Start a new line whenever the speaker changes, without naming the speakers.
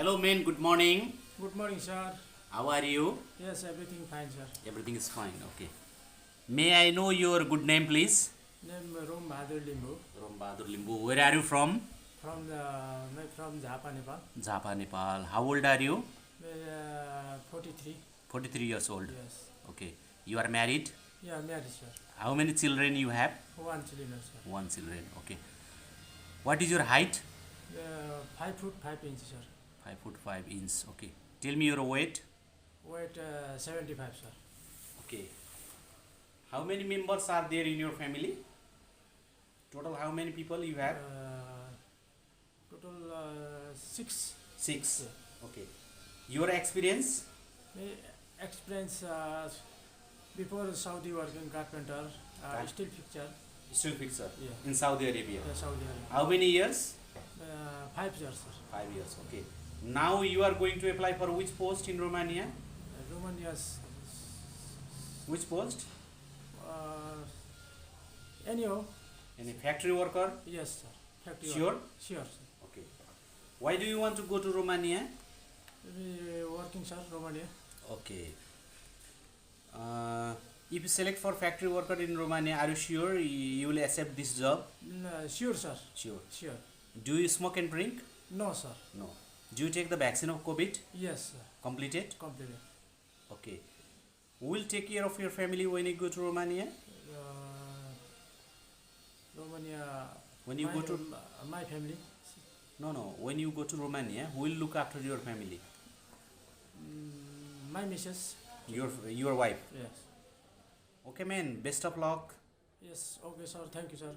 Hello, man. Good morning.
Good morning, sir.
How are you?
Yes, everything fine, sir.
Everything is fine. Okay. May I know your good name, please?
Name Rom Bahadur Limbu
Rom Bahadur Limbu. Where are you from?
from Japa, Nepal.
Japa, Nepal. How old are you?
43.
43 years old.
Yes.
Okay. You are married?
Yeah, married, sir.
How many children you have?
One children, sir.
One children. Okay. What is your height?
5 foot 5 inches, sir.
5 foot 5 inch. Okay. Tell me your weight.
Weight 75, sir.
Okay. How many members are there in your family? Total how many people you have?
Total 6.
6.
Yeah.
Okay. Your experience?
My experience before Saudi working carpenter, steel fixture.
Still fixer.
Yeah.
In Saudi Arabia.
Yeah, Saudi Arabia.
How many years?
5 years, sir.
5 years. Okay. Now you are going to apply for which post in Romania?
Romania's.
Which post?
Anyhow.
Any factory worker?
Yes, sir. Factory
Sure?
work. Sure, sir.
Okay. Why do you want to go to Romania?
Working, sir, Romania.
Okay. If you select for factory worker in Romania, are you sure you will accept this job?
Sure, sir.
Sure.
Sure.
Do you smoke and drink?
No, sir.
No. Do you take the vaccine of COVID?
Yes, sir.
Completed?
Completely.
Okay. Who will take care of your family when you go to Romania?
Romania.
When you go to
my family.
No. When you go to Romania, who will look after your family?
My missus.
Your wife.
Yes.
Okay, man. Best of luck.
Yes. Okay, sir. Thank you, sir.